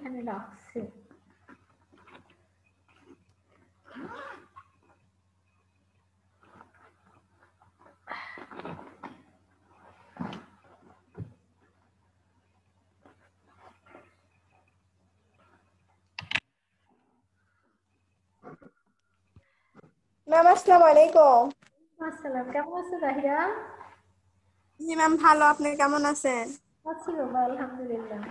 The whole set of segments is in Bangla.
এখানে রাখছে। ম্যাম আসসালামু আলাইকুম। আসসালাম, কেমন আছো তাহিরা? জি ম্যাম ভালো, আপনি কেমন আছেন? আছি বাবা, আলহামদুলিল্লাহ।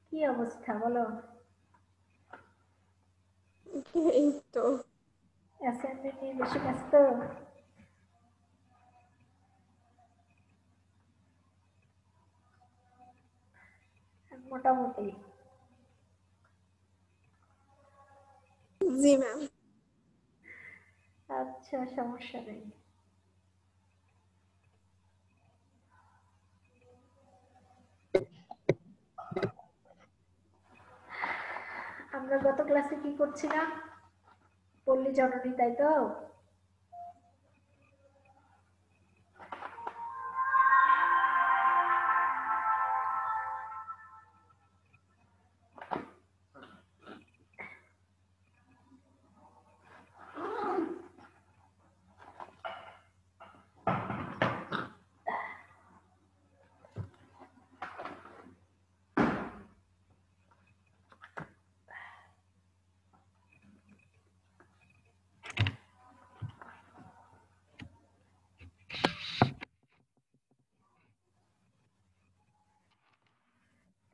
কি অবস্থা বলো? এই তো। অ্যাসাইনমেন্ট নিয়ে বেশি ব্যস্ত? মোটামুটি। জি ম্যাম। আচ্ছা, সমস্যা নেই। আমরা গত ক্লাসে কি করছিলাম? পল্লী জননী, তাই তো?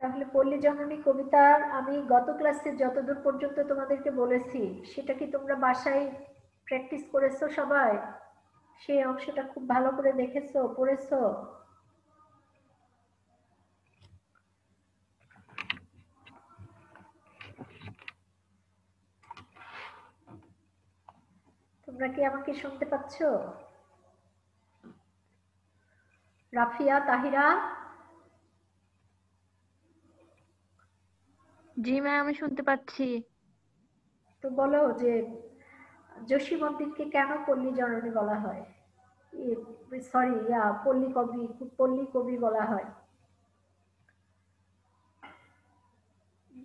তাহলে পল্লী জননী কবিতার আমি গত ক্লাসে যতদূর পর্যন্ত তোমাদেরকে বলেছি সেটা কি তোমরা বাসায় প্র্যাকটিস করেছো সবাই? সেই অংশটা খুব ভালো করে দেখেছো, পড়েছো? তোমরা কি আমাকে শুনতে পাচ্ছ? রাফিয়া, তাহিরা? জি ম্যাম, আমি শুনতে পাচ্ছি। তো বলো যে জসীমউদ্দিনকে কেন পল্লী জননী বলা হয়? সরি, পল্লী কবি বলা হয়।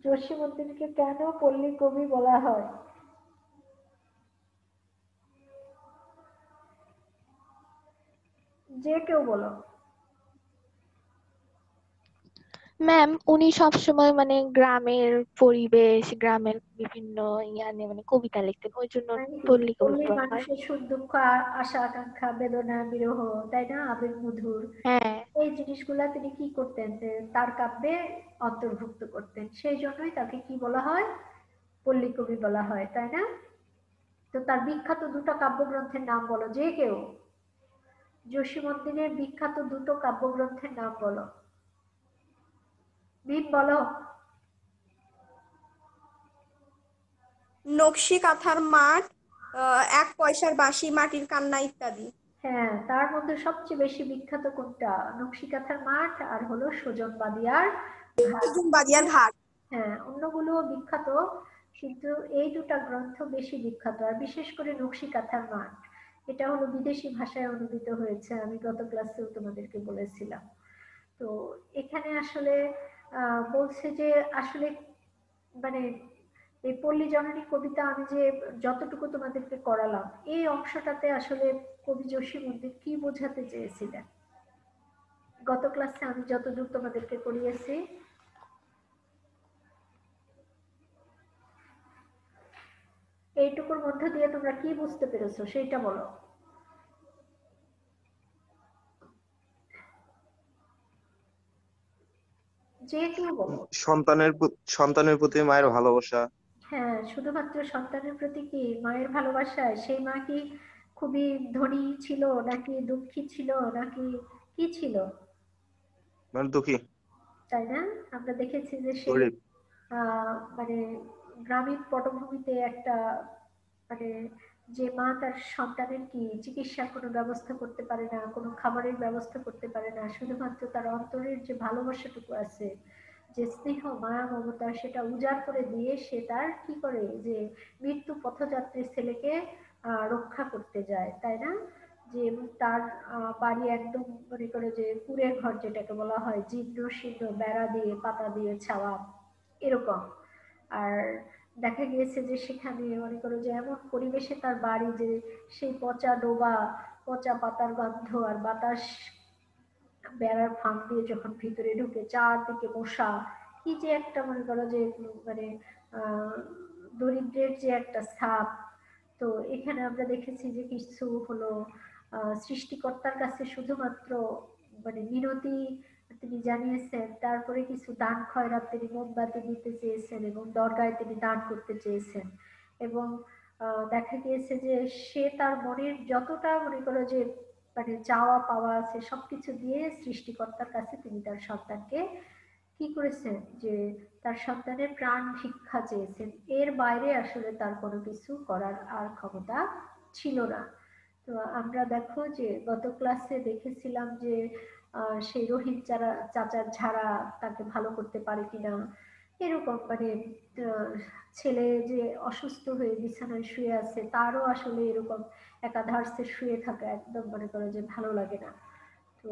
জসীমউদ্দিনকে কেন পল্লী কবি বলা হয়? যে কেউ বলো। ম্যাম, উনি সবসময় মানে গ্রামের পরিবেশ, গ্রামের বিভিন্ন নিয়ে মানে কবিতা লিখতেন, ওই জন্য মানে কি পল্লী কবি পল্লীর বলা হয়। মানুষের সুখ দুঃখ, আশা আকাঙ্ক্ষা, বেদনা বিরহ, তাই না, আবেগ মধুর, হ্যাঁ। এই জিনিসগুলা তিনি কি করতেন, যে তার কাব্যে অন্তর্ভুক্ত করতেন, সেই জন্যই তাকে কি বলা হয়? পল্লী কবি বলা হয়, তাই না? তো তার বিখ্যাত দুটো কাব্যগ্রন্থের নাম বলো, যে কেউ। জসীমউদ্দিনের বিখ্যাত দুটো কাব্যগ্রন্থের নাম বলো। মিম বলো। নকশি কাঁথার মাঠ, এক পয়সার বাঁশি, মাটির কান্না ইত্যাদি। হ্যাঁ, তার মধ্যে সবচেয়ে বেশি বিখ্যাত কোনটা? নকশিকাঁথার মাঠ আর হলো সুজন বাদিয়ার ঘাট। বাদিয়ার ঘাট। হ্যাঁ, অন্যগুলো বিখ্যাত, কিন্তু এই দুটা গ্রন্থ বেশি বিখ্যাত, আর বিশেষ করে নকশিকাঁথার মাঠ। এটা হলো বিদেশি ভাষায় অনুদিত হয়েছে, আমি গত ক্লাসেও তোমাদেরকে বলেছিলাম। তো এখানে আসলে বলছে যে আসলে মানে এই পল্লী জননী কবিতা আমি যে যতটুকু তোমাদেরকে করালাম, এই অংশটাতে আসলে কবি জসীমউদ্দিন কি বোঝাতে চেয়েছিলেন গত ক্লাসে আমি যতদূর তোমাদেরকে করিয়েছি? এইটুকুর মধ্য দিয়ে তোমরা কি বুঝতে পেরেছো সেইটা বলো। যে কেউ বলো। সন্তানের প্রতি মায়ের ভালোবাসা। হ্যাঁ, শুধুমাত্র সন্তানের প্রতি কি মায়ের ভালোবাসায়? সেই মা কি খুবই ধনী ছিল, নাকি দুঃখী ছিল, নাকি কি ছিল? মানে দুঃখী, তাই না? আমরা দেখেছি যে সেই গরিব। মানে গ্রামীণ পটভূমিতে একটা মানে যে মা তার সন্তানের কি চিকিৎসার কোনো ব্যবস্থা করতে পারে না, কোনো খাবারের ব্যবস্থা করতে পারে না, শুধুমাত্র তার অন্তরের যে ভালোবাসাটুকু আছে, যে স্নেহ মায়া মমতা, সেটা উজাড় করে দিয়ে সে তার কি করে, যে মৃত্যু পথযাত্রী ছেলেকে রক্ষা করতে যায়, তাই না? যে তার বাড়ি একদম মনে করো যে কুঁড়ে ঘর যেটাকে বলা হয়, জীর্ণ শীর্ণ, বেড়া দিয়ে পাতা দিয়ে ছাওয়া এরকম। আর দেখা গিয়েছে যে সেখানে মনে করো যে এমন পরিবেশে তার বাড়ি যে সেই পচা ডোবা, পচা পাতার গন্ধ আর বাতাস বেড়ার ফাঁক দিয়ে যখন ভিতরে ঢুকে চারদিকে মশা, কি যে একটা মনে করো যে মানে আহ দরিদ্রের যে একটা ছাপ। তো এখানে আমরা দেখেছি যে কিছু হলো সৃষ্টিকর্তার কাছে শুধুমাত্র মানে মিনতি তিনি জানিয়েছেন, তারপরে কিছু দান খয়রাত তিনি মোমবাতি দিতে চেয়েছেন এবং দরগায় তিনি দান করতে চেয়েছেন। এবং দেখা গিয়েছে যে সে তার মনের যতটা মনে করো যে মানে চাওয়া পাওয়া আছে সবকিছু দিয়ে সৃষ্টিকর্তার কাছে তিনি তার সন্তানকে কি করেছেন, যে তার সন্তানের প্রাণ ভিক্ষা চেয়েছেন। এর বাইরে আসলে তার কোনো কিছু করার আর ক্ষমতা ছিল না। তো আমরা দেখো যে গত ক্লাসে দেখেছিলাম যে সেই রহিম চাচার ঝাড়া তাকে ভালো করতে পারে কিনা, এরকম মানে ছেলে যে অসুস্থ হয়ে বিছানায় শুয়ে আছে তারও আসলে এরকম একাধারে শুয়ে থাকা একদম মনে করো যে ভালো লাগে না। তো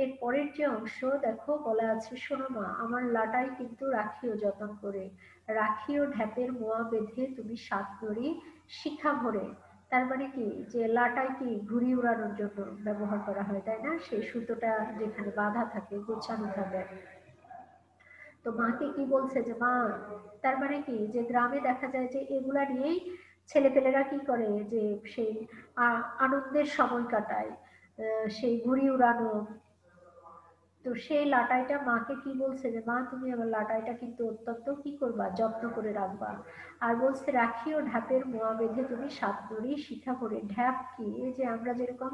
এর পরের যে অংশ দেখো বলা আছে, শোনো মা আমার লাটাই কিন্তু রাখিও যতন করে, রাখিও ঢ্যাপের মোয়া বেঁধে তুমি সাত নড়ি শিখা ভরে। তার মানে কি, যে লাটাই কি ঘুড়ি উড়ানোর জন্য ব্যবহার করা হয় তাই না, সেই সুতোটা যেখানে বাঁধা থাকে গোছানো থাকে। তো মাকে কি বলছে যে মা, তার মানে কি যে গ্রামে দেখা যায় যে এগুলা নিয়েই ছেলেপেলেরা কি করে যে সেই আনন্দের সময় কাটায়, সেই ঘুড়ি উড়ানো। তো সেই লাটাইটা মাকে কি বলছে যে মা তুমি আমার লাটাইটা কিন্তু অত্যন্ত কি করবা, যত্ন করে রাখবা। আর বলছে রাখিও ঢ্যাপের মোয়া বেঁধে তুমি সাত নড়ি শিখা ভরে। ঢ্যাপ কি, এই যে আমরা যেরকম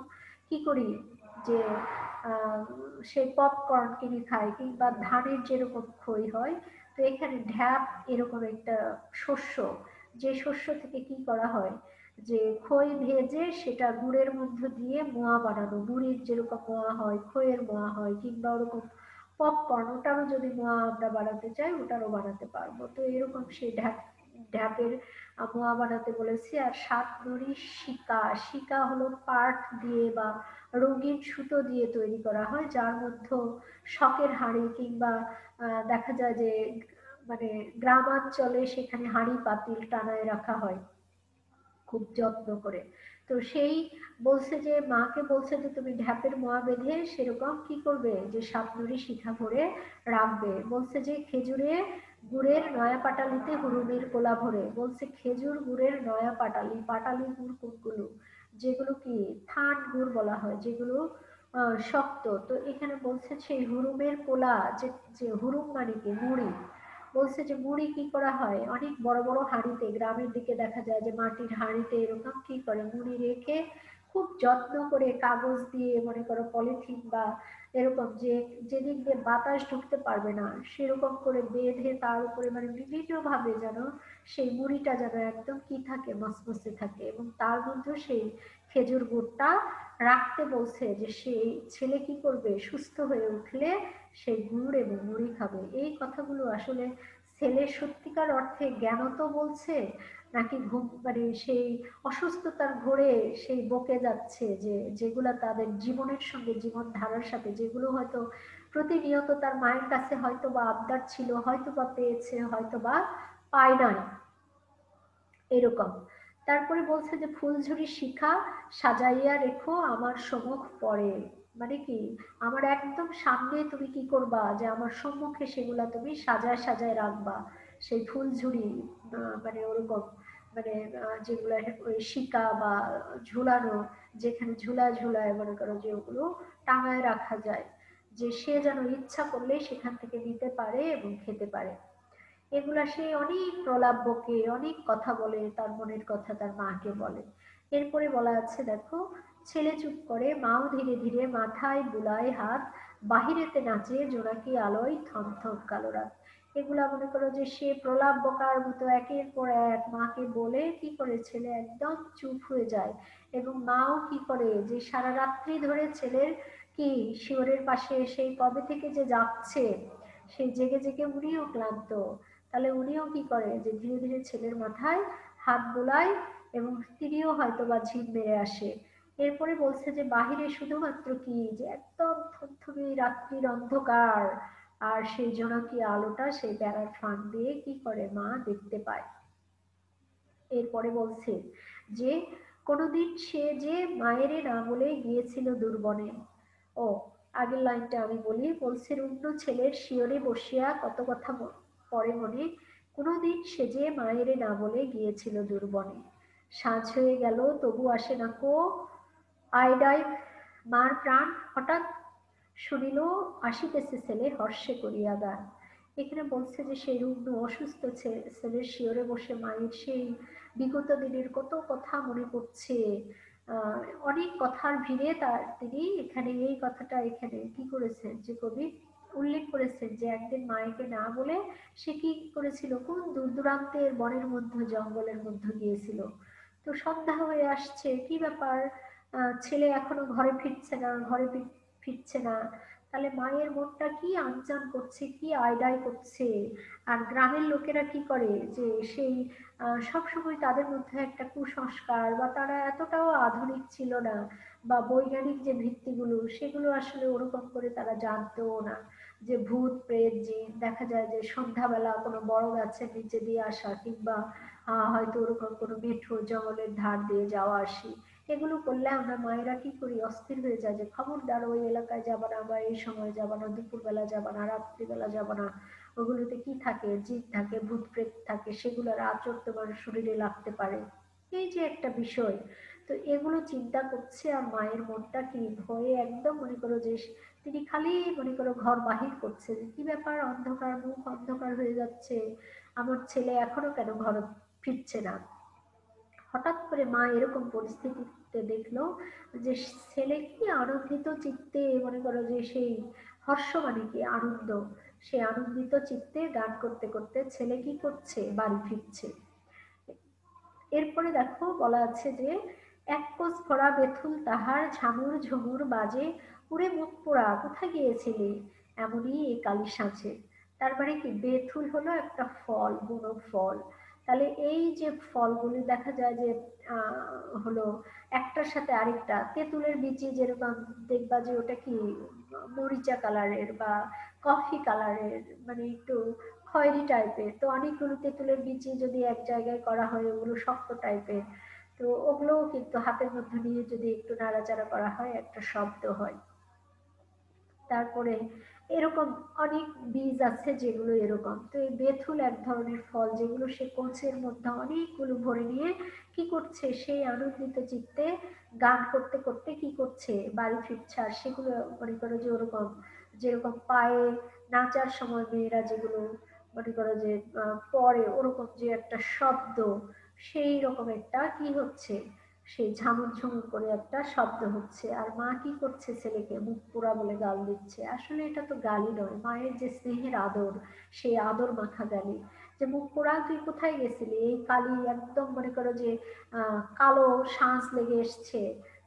কি করি যে আহ সেই পপকর্ন কিনে খাই কিংবা ধানের যেরকম খই হয়, তো এখানে ঢ্যাপ এরকম একটা শস্য, যে শস্য থেকে কি করা হয় যে খই ভেজে সেটা গুড়ের মধ্যে দিয়ে মোয়া বানানো, মুড়ির যেরকম মোয়া হয় খইয়ের মোয়া হয়, কিংবা ওরকম পপকর্ন ওটারও যদি মোয়া আমরা বানাতে চাই ওটারও বানাতে পারবো। তো এরকম সেই ঢ্যাপের মোয়া বানাতে বলেছি। আর সাত নড়ি শিকা, শিকা হলো পাট দিয়ে বা রঙিন সুতো দিয়ে তৈরি করা হয়, যার মধ্যে শখের হাঁড়ি কিংবা দেখা যায় যে মানে গ্রামাঞ্চলে সেখানে হাঁড়ি পাতিল টানায় রাখা হয় খুব যত্ন করে। তো সেই বলছে যে মাকে বলছে যে তুমি ঢ্যাপের মোয়া বেঁধে সেরকম কি করবে যে সাতনড়ি শিখা ভরে রাখবে। বলছে যে খেজুরে গুড়ের নয়া পাটালিতে হুরুমের কোলা ভরে। বলছে খেজুর গুড়ের নয়া পাটালি, পাটালি গুড় কোনগুলো, যেগুলো কি থান গুড় বলা হয়, যেগুলো শক্ত। তো এখানে বলছে সেই হুরুমের কোলা, যে হুরুম মানে কি মুড়ি। বলছে যে মুড়ি কি করা হয় অনেক বড় বড় হাঁড়িতে, গ্রামের দিকে দেখা যায় যে মাটির হাঁড়িতে এরকম কি করে মুড়ি রেখে খুব যত্ন করে কাগজ দিয়ে মনে করো পলিথিন বা এরকম যে যেদিক দিয়ে বাতাস ঢুকতে পারবে না সেরকম করে বেঁধে তার উপরে মানে বিভিন্ন ভাবে যেন সেই মুড়িটা যেন একদম কি থাকে মসমসে থাকে, এবং তার মধ্যে সেই খেজুর গুড়টা রাখতে বলছে যে সেই ছেলে কি করবে সুস্থ হয়ে উঠলে সেই গুড় এবং মুড়ি খাবে। এই কথাগুলো আসলে ছেলে সত্যিকার অর্থে জ্ঞান তো বলছে নাকি ঘুম মানে সেই অসুস্থতার ঘোরে সেই বকে যাচ্ছে, যে যেগুলা তাদের জীবনের সঙ্গে জীবন ধারার সাথে যেগুলো হয়তো প্রতিনিয়ত তার মায়ের কাছে হয়তো বা আবদার ছিল, হয়তো বা পেয়েছে, হয়তো বা পায় নাই এরকম। তারপরে বলছে যে ফুলঝুরি শিখা সাজাইয়া রেখো আমার সম্মুখ পরে। মানে কি আমার একদম সামনে তুমি কি করবা যে আমার সম্মুখে সেগুলা তুমি সাজায় সাজায় রাখবা। সেই ফুলঝুরি মানে ওরকম মানে যেগুলো ওই শিকা বা ঝুলানো, যেখানে ঝুলায় ঝুলায় মনে করো যে ওগুলো টাঙায় রাখা যায়, যে সে যেন ইচ্ছা করলেই সেখান থেকে নিতে পারে এবং খেতে পারে। এগুলা সে অনেক প্রলাপ বকে, অনেক কথা বলে, তার মনের কথা তার মাকে বলে। এরপরে বলা আছে দেখো, ছেলে চুপ করে, মাও ধীরে ধীরে মাথায় বুলায় হাত, বাহিরেতে নাচে জোনাকি আলোয় থমথম কালো রাত। এগুলা মনে করো যে সে প্রলাপ বকার মতো একের পর এক মাকে বলে কি করে ছেলে একদম চুপ হয়ে যায়। এবং মাও কি করে যে সারা রাত্রি ধরে ছেলের কি শিওরের পাশে সেই কবে থেকে যে যাচ্ছে সেই জেগে জেগে উনিও ক্লান্ত। তাহলে উনিও কি করে যে ধীরে ধীরে ছেলের মাথায় হাত বোলায় এবং তিনিও হয়তো বা ঝিম মেরে আসে। এরপরে বলছে যে বাহিরে শুধুমাত্র কি যে একদম থমথমে রাত্রির অন্ধকার, আর সেই জোনাকি আলোটা সেই বেড়ার ফাঁক দিয়ে কি করে মা দেখতে পায়। এরপরে বলছে যে কোনোদিন সে যে মায়েরে না বলে গিয়েছিল দুর্বনে। ও, আগের লাইনটা আমি বলি, বলছে রুগ্ন ছেলের শিয়রে বসিয়া কত কথা পড়ে মনে, কোনোদিন সে যে মায়েরে না বলে গিয়েছিল দুর্বনে। সাঁঝ হয়ে গেল তবু আসে না কো আইডাই মার প্রাণ, হঠাৎ শুনিল আসিতেছে ছেলে হর্ষে করিয়া গান। এখানে বলছে যে সেই রুগ্ন অসুস্থ ছেলের শিয়রে বসে মায়ের সেই বিগত দিনের কত কথা মনে পড়ছে। অনেক কথার ভিড়ে তিনি এখানে এই কথাটা এখানে কি করেছেন যে কবি উল্লেখ করেছেন যে একদিন মায়েকে না বলে সে কি করেছিল, কোন দূর দূরান্তের বনের মধ্যে জঙ্গলের মধ্যে গিয়েছিল। তো সন্ধ্যা হয়ে আসছে, কি ব্যাপার, ছেলে এখনো ঘরে ফিরছে না, ফিরছে না। তাহলে মায়ের মনটা কি আনচান করছে, কি আয়দায় করছে। আর গ্রামের লোকেরা কি করে যে সেই সবসময় তাদের মধ্যে একটা কুসংস্কার, বা তারা এতটাও আধুনিক ছিল না, বা বৈজ্ঞানিক যে ভিত্তিগুলো সেগুলো আসলে ওরকম করে তারা জানতেও না। যে ভূত প্রেত জিন, দেখা যায় যে সন্ধ্যাবেলা কোনো বড় গাছের নিচে দিয়ে আসা, কিংবা হয়তো ওরকম কোনো মেঠো জঙ্গলের ধার দিয়ে যাওয়া আসি, এগুলো করলে আমরা মায়েরা কি করি, অস্থির হয়ে যায় যে খবরদার ওই এলাকায় যাবা না, বা এই সময় যাবা না, দুপুরবেলা যাবা না, রাত্রিবেলা যাবা না। ওগুলোতে কি থাকে, জিন থাকে, ভূত প্রেত থাকে, সেগুলোর আচর তোমার শরীরে লাগতে পারে। এই যে একটা বিষয়, তো এগুলো চিন্তা করছে, আর মায়ের মনটা কি ভয়ে একদম মনে করো যে তিনি খালি মনে করো ঘর বাহির করছে যে কি ব্যাপার, অন্ধকার, মুখ অন্ধকার হয়ে যাচ্ছে, আমার ছেলে এখনো কেন ঘর ফিরছে না। হঠাৎ করে মা এরকম পরিস্থিতিতে দেখলো যে ছেলে কি আনন্দিত চিত্তে মনে করো যে সেই হর্ষ মানে কি আনন্দ, সে আনন্দিত চিত্তে গান করতে করতে ছেলে কি করছে, বাড়ি ফিরছে। এরপরে দেখো বলা আছে যে এক কোষ ভরা বেথুল তাহার ঝামুর ঝুমুর বাজে, উড়ে মুখ পোড়া কোথায় গিয়েছিলে এমনই এই কালী সাঁঝে। তার মানে কি, বেথুল হলো একটা ফল, বুনো ফল। তাহলে এই যে ফলগুলি দেখা যায় যে হলো একটার সাথে আরেকটা, তেঁতুলের বিচি যেরকম দেখবা যে ওটা কি মরিচা কালারের বা কফি কালারের, মানে একটু খয়েরি টাইপের, তো অনেকগুলো তেঁতুলের বিচি যদি এক জায়গায় করা হয় ওগুলো শক্ত টাইপের, তো ওগুলোও কিন্তু হাতের মধ্যে নিয়ে যদি একটু নাড়াচাড়া করা হয় একটা শব্দ হয়। তারপরে এরকম অনেক বীজ আছে যেগুলো এরকম, তো এই বেথুল এক ধরনের ফল, যেগুলো সে কোচের মধ্যে অনেকগুলো ভরে নিয়ে কি করছে, সেই আনন্দিত চিত্তে গান করতে করতে কি করছে, বাড়ি ফিরছে। আর সেগুলো মনে করো যে ওরকম যেরকম পায়ে নাচার সময় মেয়েরা যেগুলো মনে করো যে পরে ওরকম যে একটা শব্দ, সেই রকম একটা কি হচ্ছে, সেই ঝামুর ঝুমুর করে একটা শব্দ হচ্ছে। আর মা কি করছে, ছেলেকে মুখ পোড়া বলে গাল দিচ্ছে। আসলে এটা তো গালি নয়, মায়ের যে স্নেহের আদর, সেই আদর মাখা গালি। যে মুখ পোড়া, তুই কোথায় গেছিলি, এই কালি একদম মনে করো যে কালো সাঁঝ লেগে এসছে,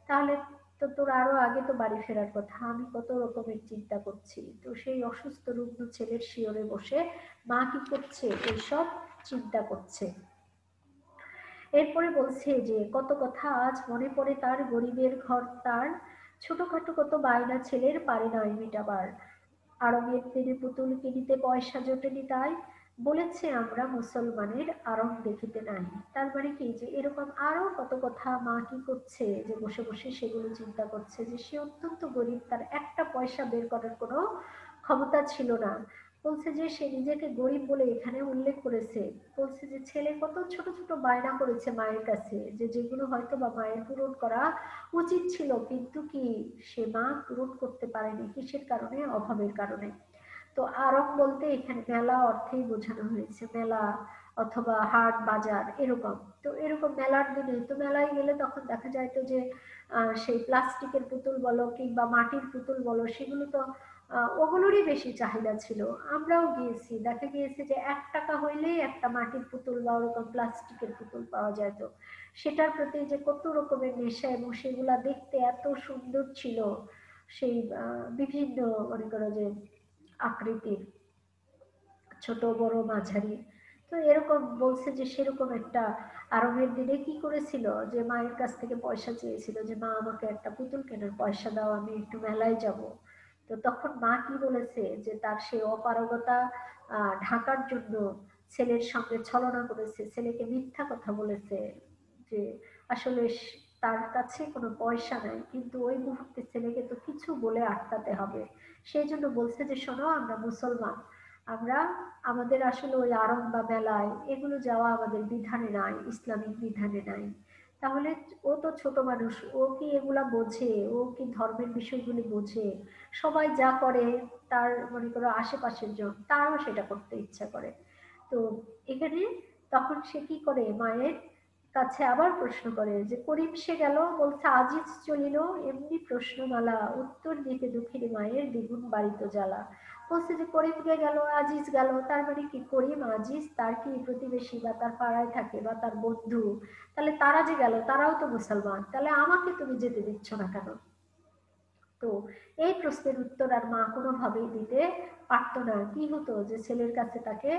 তাহলে তো তোর আরো আগে তো বাড়ি ফেরার কথা, আমি কত রকমের চিন্তা করছি। তো সেই অসুস্থ রুগ্ন ছেলের শিয়রে বসে মা কি করছে, এইসব চিন্তা করছে। এরপরে বলছে যে কত কথা আজ মনে পড়ে তার, গরিবের ঘর তার, ছোটখাটো কত বায়না ছেলের পারে নাই মেটাবার, আড়ঙের দিনে পুতুল কিনিতে পয়সা জোটেনি তাই, বলেছে আমরা মুসলমানের আড়ং দেখিতে নাই। তার মানে কি, যে এরকম আরো কত কথা মা কি করছে, যে বসে বসে সেগুলো চিন্তা করছে, যে সে অত্যন্ত গরিব, তার একটা পয়সা বের করার কোনো ক্ষমতা ছিল না। বলছে যে সে নিজেকে গরিব বলে এখানে উল্লেখ করেছে। বলছে যে ছেলে কত ছোট ছোট বায়না করেছে মায়ের কাছে, যে যেগুলো হয়তো বা মায়ের পূরণ করা উচিত ছিল, কিন্তু কি সে মা পূরণ করতে পারেনি, কিসের কারণে, অভাবের কারণে। তো আড়ং বলতে এখানে মেলা অর্থেই বোঝানো হয়েছে, মেলা অথবা হাট বাজার এরকম। তো এরকম মেলার দিনে তো মেলায় গেলে তখন দেখা যায় তো যে সেই প্লাস্টিকের পুতুল বলো কিংবা মাটির পুতুল বলো, সেগুলো তো ওগুলোরই বেশি চাহিদা ছিল। আমরাও গিয়েছি, দেখা গিয়েছে যে 1 টাকা হইলেই একটা মাটির পুতুল বা ওরকম প্লাস্টিকের পুতুল পাওয়া যায়। তো সেটার প্রতি যে কত রকমের নেশা, এবং সেগুলা দেখতে এত সুন্দর ছিল, সেই বিভিন্ন মনে করো যে আকৃতির, ছোট বড় মাঝারি। তো তো এরকম বলছে যে সেরকম একটা আরবের দিনে কি করেছিল, যে মায়ের কাছ থেকে পয়সা চেয়েছিল যে মা আমাকে একটা পুতুল কেনার পয়সা দাও, আমি একটু মেলায় যাব। তো তখন মা কি বলেছে যে তার সেই অপারগতা ঢাকার জন্য ছেলের সঙ্গে ছলনা করেছে, ছেলেকে মিথ্যা কথা বলেছে যে আসলে তার কাছে কোনো পয়সা নাই, কিন্তু ওই মুহূর্তে ছেলেকে তো কিছু বলে আটকাতে হবে। সেই জন্য বলছে যে শোনো, আমরা মুসলমান, আমরা আমাদের আসলে ওই আড়ং বা মেলায় এগুলো যাওয়া আমাদের বিধানে নাই, ইসলামিক বিধানে নাই। তাহলে ও তো ছোট মানুষ, ও কি এগুলা বোঝে? ও কি ধর্মের বিষয়গুলি বোঝে? সবাই যা করে তার মনে করো আশেপাশের জন তারও সেটা করতে ইচ্ছা করে। তো এখানে তখন সে কি করে, মায়ের কাছে আবার প্রশ্ন করে যে করিম সে গেল, বলছে আজিজ চলিল, এমনি প্রশ্নমালা উত্তর দিতে দুঃখিনী মায়ের দ্বিগুণ বাড়িত জ্বালা। বলছে যে করিমকে গেল, আজিজ গেল, তার মানে কি করিম আজিজ তার কি প্রতিবেশী বা তার পাড়ায় থাকে বা তার বন্ধু? তাহলে তারা যে গেল তারাও তো মুসলমান, তাহলে আমাকে তুমি যেতে দিচ্ছ না কেন? তো এই প্রশ্নের উত্তর আর মা কোনোভাবেই দিতে পারতো না। কি হতো যে ছেলের কাছে তাকে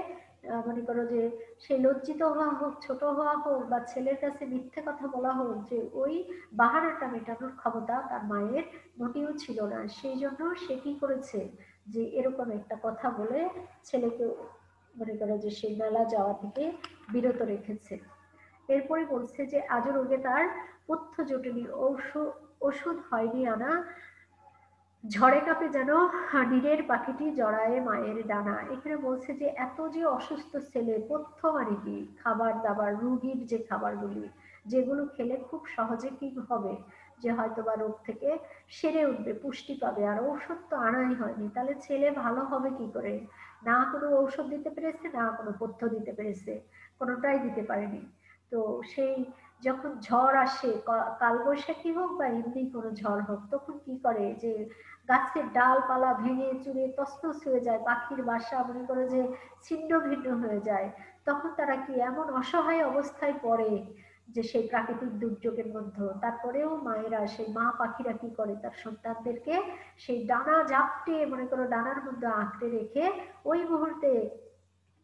মনে করো যে সে লজ্জিত হওয়া হোক, ছোট হওয়া হোক, বা ছেলের কাছে মিথ্যে কথা বলা হোক, যে ওই বাহানাটা মেটানোর ক্ষমতা তার মায়ের মোটেও ছিল না। সেই জন্য সে কি করেছে, যে এরকম একটা কথা বলে ছেলেকে মনে করো যে সেই মেলা যাওয়া থেকে বিরত রেখেছে। এরপরে বলছে যে আজও রোগে তার পথ্য জটিল, ওষুধ হয়নি আনা, ঝড়ে কাঁপে যেন নীরের পাখিটি জড়ায় মায়ের ডানা। এখানে বলছে যে এত যে অসুস্থ ছেলে, পথ্য মানে কি, খাবার দাবার, রুগীর যে খাবারগুলি যেগুলো খেলে খুব সহজে কি হবে, যে হয়তো বা রোগ থেকে সেরে উঠবে, পুষ্টি পাবে, আর ঔষধ তো আনাই হয়নি, তাহলে ছেলে ভালো হবে কি করে? না কোনো ঔষধ দিতে পেরেছে, না কোনো পথ্য দিতে পেরেছে, কোনোটাই দিতে পারেনি। তো সেই যখন ঝড় আসে, কালবৈশাখী হোক বা এমনি কোনো ঝড় হোক, তখন কি করে যে গাছের ডালপালা ভেঙে চুরে তছনছ হয়ে যায়, পাখির বাসা মনে করে যে ছিন্ন ভিন্ন হয়ে যায়। তখন তারা কি এমন অসহায় অবস্থায় পড়ে যে সেই প্রাকৃতিক দুর্যোগের মধ্যে, তারপরেও মায়েরা, সেই মা পাখিরা কি করে, তার সন্তানদেরকে সেই ডানা জাপটে মনে করো ডানার মধ্যে আঁকড়ে রেখে ওই মুহূর্তে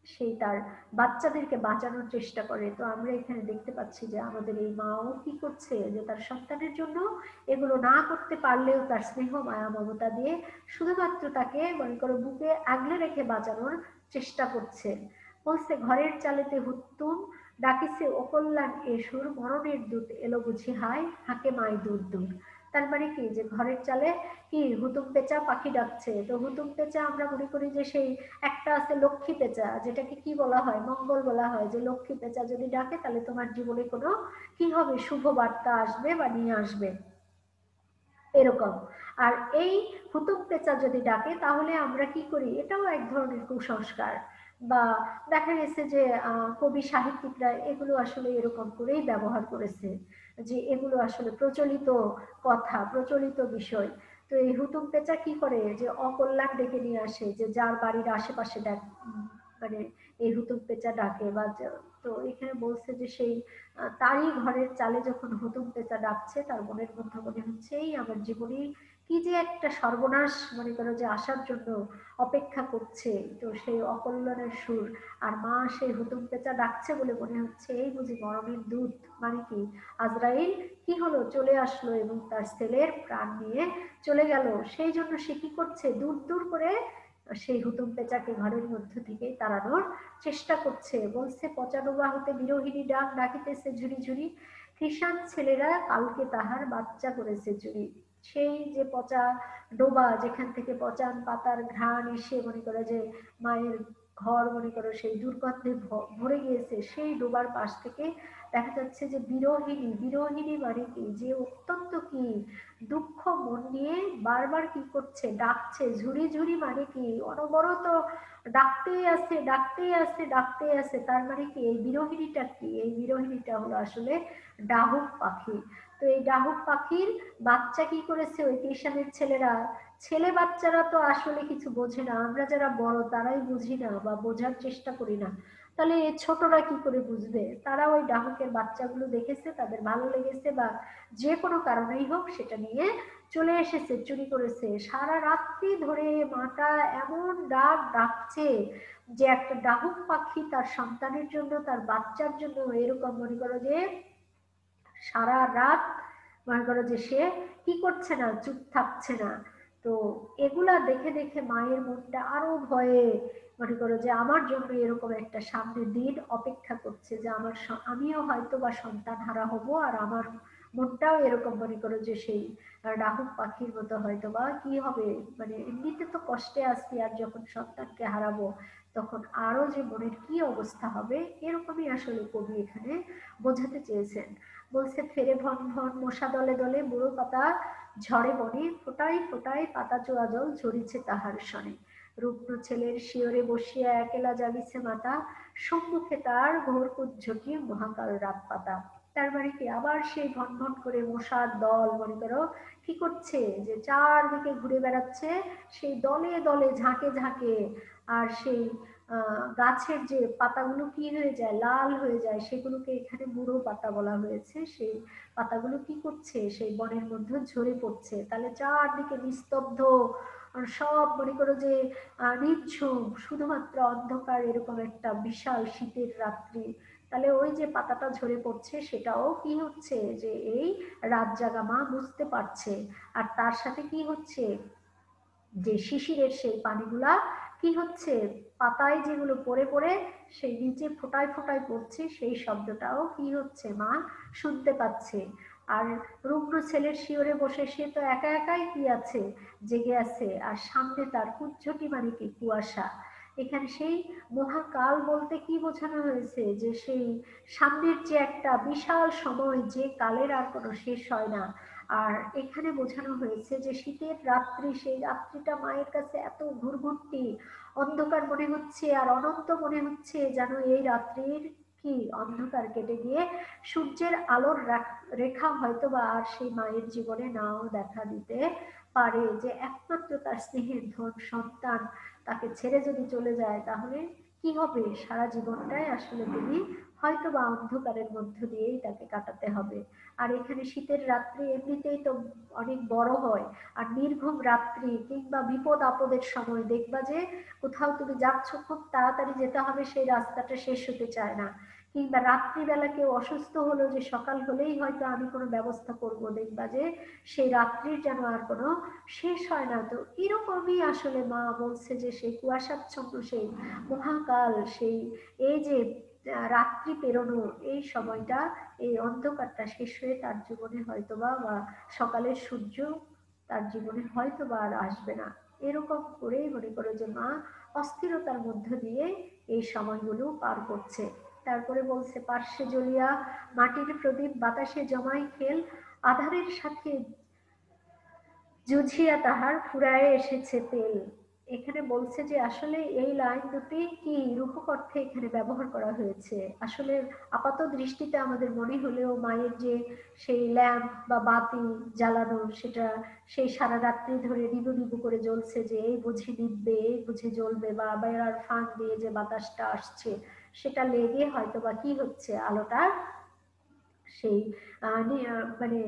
সেই তার বাচ্চাদেরকে বাঁচানোর চেষ্টা করে। তো আমরা এখানে দেখতে পাচ্ছি যে আমাদের এই মাও কি করছে, যে তার সন্তানের জন্য এগুলো না করতে পারলেও তার স্নেহ মায়া মমতা দিয়ে শুধুমাত্র তাকে মনে করো বুকে আগলে রেখে বাঁচানোর চেষ্টা করছে। বলছে ঘরের চালেতে হুত্তুম, ডাকিছে অকল্যাণ এসুর, মরণের দূত এলো বুঝি হায়, হাকে মায় দূর দূর। তার মানে কি, যে ঘরের চালে কি হুতুম পেঁচা পাখি ডাকছে। তো হুতুম পেঁচা আমরা মনে করি যে সেই একটা আছে লক্ষ্মী পেঁচা, যেটাকে কি বলা হয়, মঙ্গল বলা হয়, যে লক্ষ্মী পেঁচা যদি ডাকে তাহলে তোমার জীবনে কোনো কি হবে, শুভ বার্তা আসবে বা নিয়ে আসবে, এরকম। আর এই হুতুম পেঁচা যদি ডাকে তাহলে আমরা কি করি, এটাও এক ধরনের কুসংস্কার। বা দেখা গেছে যে কবি সাহিত্যিকরা এগুলো আসলে এরকম করেই ব্যবহার করেছে, যে এগুলো আসলে প্রচলিত কথা, প্রচলিত বিষয়। তো এই হুতুম পেঁচা কি করে, যে অকল্যাণ ডেকে নিয়ে আসে, যে যার বাড়ির আশেপাশে মানে এই হুতুম পেঁচা ডাকে বা তো এখানে বলছে যে সেই তারই ঘরের চালে যখন হুতুম পেঁচা ডাকছে, তার মনের মধ্যে মনে হচ্ছে এই আমার জীবনে কি যে একটা সর্বনাশ মনে করো যে আসার জন্য অপেক্ষা করছে। তো সেই অকল্যাণের সুর, আর মা সেই হুতুম পেঁচা ডাকছে বলে মনে হচ্ছে এই বুঝি মরণের দূত, মানে কি আজরাইল কি হলো, চলে আসলো এবং তার ছেলের প্রাণ নিয়ে চলে গেল। সেই জন্য সে কি করছে, দূর দূর করে সেই হুতুম পেঁচাকে ঘরের মধ্য থেকে তাড়ানোর চেষ্টা করছে। বলছে পচা ডোবা হতে বিরোহিনী ডাক ডাকিতেছে ঝুরি ঝুরি, কৃষাণ ছেলেরা কালকে তাহার বাচ্চা করেছে চুরি। সেই যে পচা ডোবা, যেখান থেকে পচান পাতার ঘ্রাণ এসে মনে করে যে মায়ের ঘর মনে করো সেই দুর্গন্ধে ভরে গিয়েছে, সেই ডোবার পাশ থেকে দেখা যাচ্ছে যে বিরোহিনী, বিরোহিনী মানে কি, যে অত্যন্ত কি দুঃখ মন নিয়ে বারবার কি করছে, ডাকছে। ঝুরি ঝুরি মানে কি অনবরত ডাকতেই আছে, ডাকতেই আছে, ডাকতেই আছে। তার মানে কি এই বিরোহিনীটা কি, এই বিরোহিনীটা হলো আসলে ডাহুক পাখি। তো এই ডাহুক পাখির বাচ্চা কি করেছে ওই কৃষাণের ছেলেরা, ছেলে বাচ্চারা তো আসলে কিছু বোঝে না, আমরা যারা বড় তারাই বুঝি না বা বোঝার চেষ্টা করি না, তাহলে ছোটরা কি করে বুঝবে? তারা ওই ডাহুকের বাচ্চাগুলো দেখেছে, তাদের ভালো লেগেছে, বা যে কোনো কারণেই হোক সেটা নিয়ে চলে এসেছে, চুরি করেছে। সারা রাত্রি ধরে মাটা এমন ডাক ডাকছে, যে একটা ডাহুক পাখি তার সন্তানের জন্য, তার বাচ্চার জন্য এরকম মনে করো যে সারা রাত মনে করো যে সে কি করছে না, চুপ থাকছে না। তো এগুলা দেখে দেখে মায়ের মনটা আরো ভয়ে মনে করো যে আমার জন্য এরকম একটা সামনে দিন অপেক্ষা করছে, যে আমার আমিও হয়তো বা সন্তান হারা হব, আর আমার মনটাও এরকম মনে করো যে সেই ডাহুক পাখির মতো হয়তো বা কি হবে, মানে এমনিতে তো কষ্টে আছি, আর যখন সন্তানকে হারাবো তখন আরো যে মনের কি অবস্থা হবে, এরকমই আসলে কবি এখানে বোঝাতে চেয়েছেন। বলছে ফেরে ভন ভন মশা দলে দলে, বুড়ো পাতা ঝড়ে বনে, ফোটায় ফোটায় পাতা চোয়া জল ঝরিছে তাহার সনে। রুগ্ন ছেলের শিয়রে বসিয়া একেলা জাগিছে মাতা, সম্মুখে তার ঘোর কুজ্ঝটি মহাকাল রাত পাতা। তার মানে কি, আবার সেই ভন ভন করে মশার দল মনে করো কি করছে, যে চারদিকে ঘুরে বেড়াচ্ছে সেই দলে দলে, ঝাঁকে ঝাঁকে। আর সেই গাছের যে পাতাগুলো কি হয়ে যায়, লাল হয়ে যায়, সেগুলোকে এখানে বুড়ো পাতা বলা হয়েছে। সেই পাতাগুলো কি করছে, সেই বনের মধ্যে ঝরে পড়ছে। তাহলে চারদিকে নিস্তব্ধ, আর সব মনে করো যে নিঝুম, শুধুমাত্র অন্ধকার, এরকম একটা বিশাল শীতের রাত্রি। তাহলে ওই যে পাতাটা ঝরে পড়ছে সেটাও কি হচ্ছে, যে এই রাত জাগা মা বুঝতে পারছে। আর তার সাথে কি হচ্ছে, যে শিশিরের সেই পানিগুলা কি হচ্ছে, পাতায় যেগুলো পড়ে পড়ে সেই নিচে ফোটায় ফোটায় পড়ছে, সেই শব্দটাও কি হচ্ছে মা শুনতে পাচ্ছে। আর রুগ্ন ছেলের শিয়রে বসে, সে তো একা একাই কি আছে, জেগে আছে, আর সামনে তার কুজ্ঝটি মানে কি কুয়াশা। এখানে সেই মহাকাল বলতে কি বোঝানো হয়েছে, যে সেই সামনের যে একটা বিশাল সময়, যে কালের আর কোনো শেষ হয় না। আর এখানে বোঝানো হয়েছে যে শীতের রাত্রি, সেই রাত্রিটা মায়ের কাছে এত ঘুরঘুরটি অন্ধকার মনে হচ্ছে, আর অনন্ত মনে হচ্ছে, যেন এই রাত্রির কি অন্ধকার কেটে গিয়ে সূর্যের আলোর রেখা হয়তো বা আর সেই মায়ের জীবনে নাও দেখা দিতে পারে। যে একমাত্র তার স্নেহের ধন সন্তান তাকে ছেড়ে যদি চলে যায়, তাহলে কি হবে, সারা জীবনটাই আসলে তিনি হয়তো বা অন্ধকারের মধ্য দিয়েই তাকে কাটাতে হবে। আর এখানে শীতের রাত্রি এমনিতেই তো অনেক বড় হয়, আর নির্ঘুম রাত্রি কিংবা বিপদ আপদের সময় দেখবা যে কোথাও তুমি যাচ্ছ, খুব তাড়াতাড়ি যেতে হবে, সেই রাস্তাটা শেষ হতে চায় না। কিংবা রাত্রিবেলা কেউ অসুস্থ হলো, যে সকাল হলেই হয়তো আমি কোনো ব্যবস্থা করব, দেখবা যে সেই রাত্রির যেন আর কোনো শেষ হয় না। তো এরকমই আসলে মা বলছে যে সেই কুয়াশাচ্ছন্ন সেই মহাকাল, সেই এই যে রাত্রি পেরোনো এই সময়টা, এই অন্ধকারটা শেষ হয়ে তার জীবনে হয়তোবা বা সকালের সূর্য তার জীবনে হয়তোবা আর আসবে না। এরকম করেই মনে করো যে মা অস্থিরতার মধ্য দিয়ে এই সময়গুলো পার করছে। তারপরে বলছে পার্শ্বে জ্বলিয়া মাটির প্রদীপ, বাতাসে জমাই খেল, আধারের সাথে জুঝিয়া তাহার ফুরায়ে এসেছে তেল। এখানে বলছে যে আসলে এই লাইন দুটি কি রূপক অর্থে এখানে ব্যবহার করা হয়েছে। আসলে আপাত দৃষ্টিতে আমাদের মনে হলেও মায়ের যে সেই ল্যাম্প বা বাতি জ্বালানো, সেটা সেই সারা রাত্রি ধরে নিবু নিবু করে জ্বলছে, যে এই বুঝি নিববে, এই বুঝি জ্বলবে, বা বেড়ার ফাঁক দিয়ে যে বাতাসটা আসছে সেটা লেগে হয়তো বা কি হচ্ছে, আলোটা সেই মানে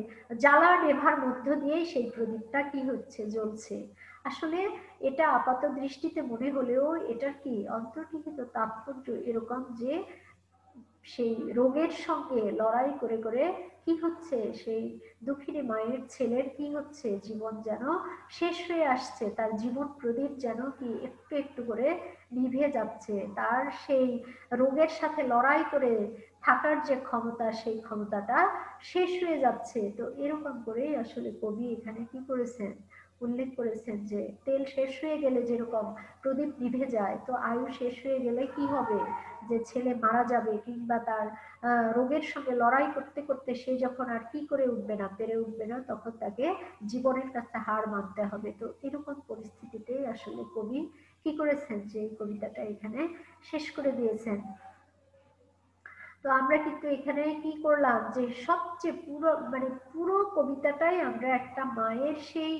জ্বালা নেভার মধ্য দিয়েই সেই প্রদীপটা কি হচ্ছে, জ্বলছে। আসলে এটা আপাত দৃষ্টিতে মনে হলেও এটার কি অন্তর্নিহিত তাৎপর্য এরকম, যে সেই রোগের সঙ্গে লড়াই করে করে কি হচ্ছে, সেই দুঃখিনী মায়ের ছেলের কি হচ্ছে, জীবন যেন শেষ হয়ে আসছে, তার জীবন প্রদীপ যেন কি একটু একটু করে নিভে যাচ্ছে, তার সেই রোগের সাথে লড়াই করে থাকার যে ক্ষমতা, সেই ক্ষমতাটা শেষ হয়ে যাচ্ছে। তো এরকম করেই আসলে কবি এখানে কি করেছেন, উল্লেখ করেছেন যে তেল শেষ হয়ে গেলে যেরকম প্রদীপ নিভে যায়, তো আয়ু শেষ হয়ে গেলে কি হবে, যে ছেলে মারা যাবে, কিংবা তার রোগের সঙ্গে লড়াই করতে করতে সে যখন আর কি করে উঠবে না, পেরে উঠবে না, তখন তাকে জীবনের কাছে হার মানতে হবে। তো এরকম পরিস্থিতিতে আসলে কবি কি করেছেন, যে এই কবিতাটা এখানে শেষ করে দিয়েছেন। তো আমরা কিন্তু এখানে কি করলাম, যে সবচেয়ে পুরো মানে পুরো কবিতাটাই আমরা একটা মায়ের সেই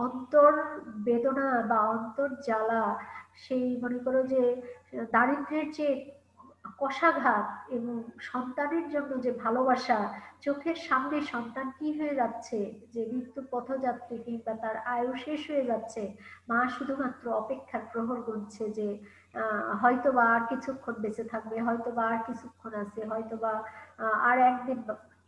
অন্তর বেদনা বা অন্তর জ্বালা, সেই মনে করো যে দারিদ্র্যের যে কষাঘাত, এবং সন্তানের জন্য যে ভালোবাসা, চোখের সামনে সন্তান কি হয়ে যাচ্ছে, যে মৃত্যু পথযাত্রী কিংবা তার আয়ু শেষ হয়ে যাচ্ছে, মা শুধুমাত্র অপেক্ষার প্রহর গুনছে, যে হয়তোবা আর কিছুক্ষণ বেঁচে থাকবে, হয়তোবা আর কিছুক্ষণ আছে, হয়তোবা আর একদিন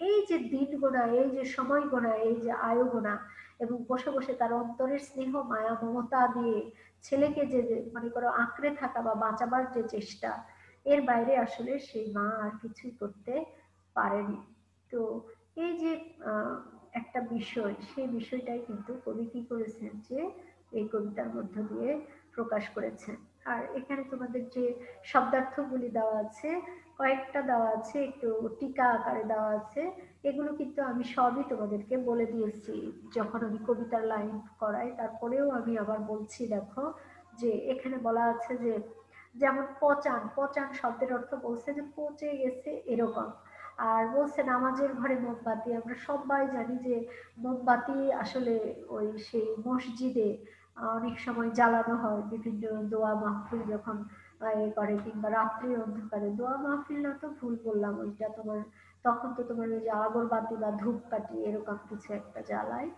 এই যে দিন গোনা, এই যে সময় গোনা, এই যে আয়ু গোনা, এবং বসে বসে তার অন্তরের স্নেহ মায়া মমতা দিয়ে ছেলেকে যে মনে করো আঁকড়ে থাকা বা বাঁচাবার যে চেষ্টা, এর বাইরে আসলে সেই মা আর কিছুই করতে পারেনি। তো এই যে একটা বিষয়, সেই বিষয়টাই কিন্তু কবি কি করেছেন যে এই কবিতার মধ্য দিয়ে প্রকাশ করেছেন। আর এখানে তোমাদের যে শব্দার্থগুলি দেওয়া আছে, কয়েকটা দেওয়া আছে, একটু টিকা আকারে দেওয়া আছে, এগুলো কিন্তু আমি সবই তোমাদেরকে বলে দিয়েছি যখন আমি কবিতার লাইন করাই। তারপরেও আমি আবার বলছি, দেখো যে এখানে বলা আছে যে যেমন পচান, পচান শব্দের অর্থ বলছে যে পচে গেছে এরকম। আর বলছে নামাজের ঘরে মোমবাতি, আমরা সবাই জানি যে মোমবাতি আসলে ওই সেই মসজিদে অনেক সময় জ্বালানো হয় বিভিন্ন দোয়া মাহফিল যখন এ করে, কিংবা রাত্রির অন্ধকারে দোয়া মাহফিল না তো ভুল বললাম, ওইটা তোমার তখন তো তোমার ওই যে আগরবাতি বা ধূপকাঠি এরকম কিছু একটা জ্বালায়।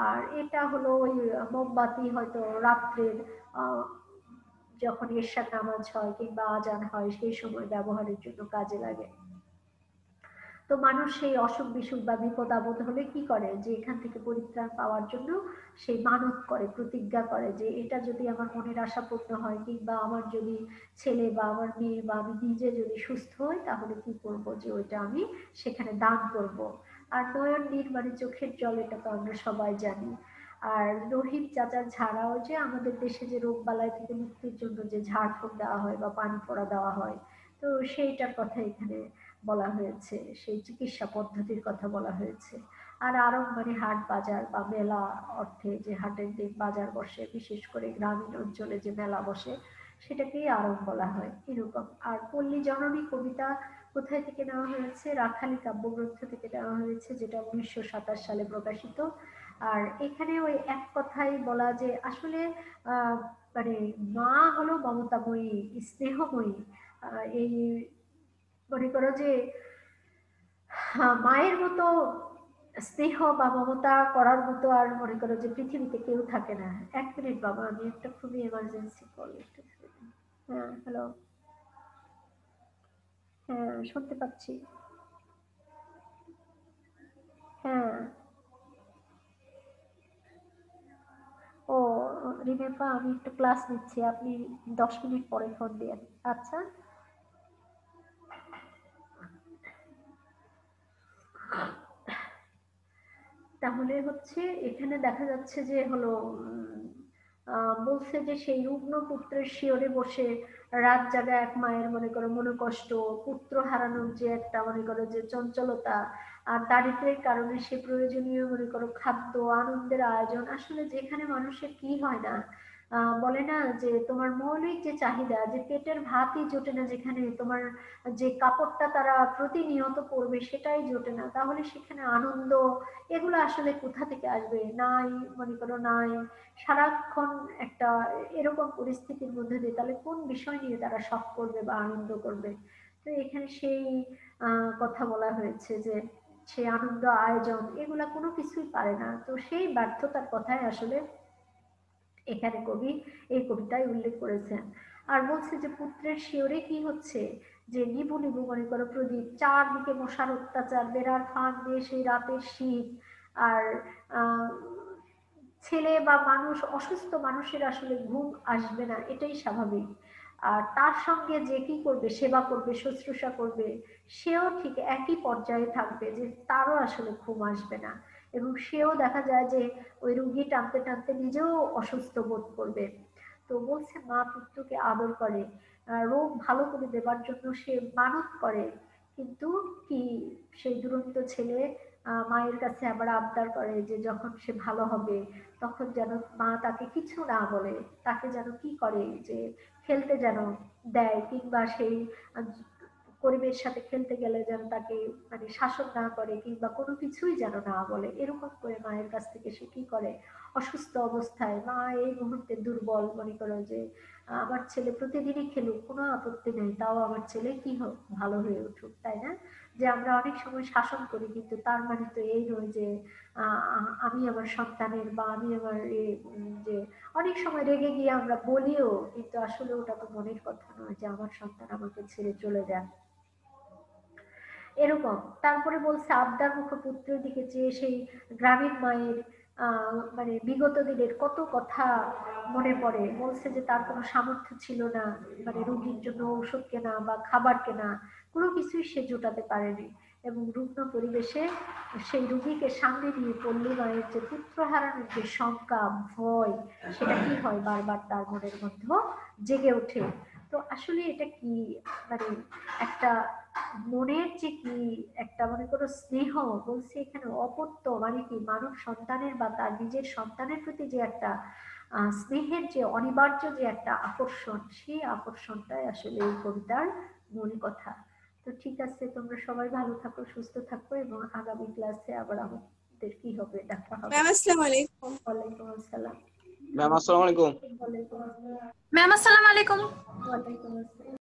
আর এটা হলো ওই মোমবাতি হয়তো রাত্রের যখন এরশাদ নামাজ হয় কিংবা আজান হয় সেই সময় ব্যবহারের জন্য কাজে লাগে। তো মানুষ সেই অসুখ বিসুখ বা বিপদ আপদ হলে কি করে, যে এখান থেকে পরিত্রাণ পাওয়ার জন্য সেই মানত করে, প্রতিজ্ঞা করে যে এটা যদি আমার মনের আশা পূর্ণ হয়, কিংবা আমার যদি ছেলে বা আমার মেয়ে বা আমি নিজে যদি সুস্থ হই, তাহলে কি করব, যে ওইটা আমি সেখানে দান করব। আর নয়ন নীর মানে চোখের জল, এটা তো আমরা সবাই জানি। আর রহিম চাচার ঝাড়াও, যে আমাদের দেশে যে রোগ বালাই থেকে মুক্তির জন্য যে ঝাড়ফুঁক দেওয়া হয় বা পানি পড়া দেওয়া হয়, তো সেইটার কথা এখানে বলা হয়েছে, সেই চিকিৎসা পদ্ধতির কথা বলা হয়েছে। আর আরব মানে হাট বাজার বা মেলা অর্থে, যে হাটের দিন বাজার বসে, বিশেষ করে গ্রামীণ অঞ্চলে যে মেলা বসে সেটাকেই আরব বলা হয় এরকম। আর পল্লী জননী কবিতা কোথায় থেকে নেওয়া হয়েছে? রাখালি কাব্যগ্রন্থ থেকে নেওয়া হয়েছে, যেটা 1927 সালে প্রকাশিত। আর এখানে ওই এক কথাই বলা যে আসলে মানে মা হলো মমতাময়ী, স্নেহময়ী। এই মনে করো যে মায়ের মতো স্নেহ বা মমতা করার মতো আর মনে করো যে পৃথিবীতে কেউ থাকে না। 1 মিনিট বাবা, আমি একটা খুবই এমার্জেন্সি কল। হ্যাঁ হ্যালো, হ্যাঁ শুনতে পাচ্ছি। হ্যাঁ। ও রিমেম্বার, আমি একটু ক্লাস নিচ্ছি, আপনি 10 মিনিট পরে ফোন দিয়েন। আচ্ছা। তাহলে হচ্ছে এখানে দেখা যাচ্ছে যে হলো বলছে যে সেই রুগ্ন পুত্রের শিয়রে বসে রাত জাগা এক মায়ের মনে করো মনোকষ্ট, পুত্র হারানোর যে একটা মনে করো যে চঞ্চলতা, আর দারিদ্রের কারণে সে প্রয়োজনীয় মনে করো খাদ্য, আনন্দের আয়োজন, আসলে যেখানে মানুষের কি হয় না, বলে না যে তোমার মৌলিক যে চাহিদা, যে পেটের ভাতই জোটে না, যেখানে তোমার যে কাপড়টা তারা প্রতিনিয়ত পরবে সেটাই জোটে না, তাহলে সেখানে আনন্দ এগুলো আসলে কোথা থেকে আসবে? নাই, মনে করো নাই। সারাক্ষণ একটা এরকম পরিস্থিতির মধ্যে দিয়ে তাহলে কোন বিষয় নিয়ে তারা শখ করবে বা আনন্দ করবে? তো এখানে সেই কথা বলা হয়েছে যে সে আনন্দ আয়োজন এগুলা কোনো কিছুই পারে না। তো সেই ব্যর্থতার কথাই আসলে এখানে কবি এই কবিতায় উল্লেখ করেছেন। আর বলছে যে পুত্রের শিয়রে কি হচ্ছে, যে নিবু নিবু মনে করো প্রদীপ, চারদিকে মশার অত্যাচার, বেড়ার ফাঁক দিয়ে সেই রাতের শীত। আর আহ ছেলে বা মানুষ, অসুস্থ মানুষের আসলে ঘুম আসবে না, এটাই স্বাভাবিক। আর তার সঙ্গে যে কি করবে, সেবা করবে, শুশ্রূষা করবে, সেও ঠিক একই পর্যায়ে থাকবে, যে তারও আসলে ঘুম আসবে না, এবং সেও দেখা যায় যে ওই রুগী টানতে টানতে নিজেও অসুস্থ বোধ করবে। তো বলছে মা পুত্রকে আদর করে, রোগ ভালো করে দেবার জন্য সে মানত করে, কিন্তু কি সেই দুরন্ত ছেলে মায়ের কাছে আবার আবদার করে যে যখন সে ভালো হবে তখন যেন মা তাকে কিছু না বলে, তাকে যেন কি করে, যে খেলতে যেন দেয়, কিংবা সেই করিমের সাথে খেলতে গেলে যেন তাকে মানে শাসন না করে, কিংবা কোনো কিছুই যেন না বলে, এরকম করে মায়ের কাছ থেকে সে কি করে, অসুস্থ অবস্থায়, মা এই মুহূর্তে দুর্বল, মনে করো যে আমার ছেলে প্রতিদিনই খেলুক, কোনো আপত্তি নেই, তাও আমার ছেলে কি হোক, ভালো হয়ে উঠুক, তাই না? যে আমরা অনেক সময় শাসন করি, কিন্তু তার মানে তো এই নয় যে আমি আমার সন্তানের বা আমি আমার যে অনেক সময় রেগে গিয়ে আমরা বলিও, কিন্তু আসলে ওটা তো মনের কথা নয় যে আমার সন্তান আমাকে ছেড়ে চলে যান, এরকম। তারপরে বলছে আবদার মুখ পুত্রের দিকে চেয়ে সেই গ্রামীণ মায়ের মানে বিগত দিনের কত কথা মনে পড়ে। বলছে যে তার কোনো সামর্থ্য ছিল না, মানে রোগীর জন্য ঔষধ কেনা বা খাবার কেনা, কোনো কিছুই সে জোটাতে পারেনি, এবং রুগ্ন পরিবেশে সেই রোগীকে সামনে নিয়ে পল্লী মায়ের যে পুত্র হারানোর যে শঙ্কা, ভয়, সেটা কি হয়, বারবার তার মনের মধ্যে জেগে ওঠে। তো আসলে এটা কি, মানে একটা মনের যে কি একটা, মনে করো স্নেহ, বলছি এখানে অপত্য, মানে কি মানব সন্তানের বা তার নিজের সন্তানের প্রতি যে একটা স্নেহের যে অনিবার্য যে একটা আকর্ষণ, সেই আকর্ষণটাই আসলে এই কবিতার মূল কথা। তো ঠিক আছে, তোমরা সবাই ভালো থাকো, সুস্থ থাকো, এবং আগামী ক্লাসে আবার আমাদের কি হবে, দেখা হবে। ম্যাম আসসালামু আলাইকুম। ওয়ালাইকুম আসসালাম। ম্যাম আসসালামু আলাইকুম। ওয়ালাইকুম আসসালাম। ম্যাম আসসালামু আলাইকুম। ওয়ালাইকুম আসসালাম।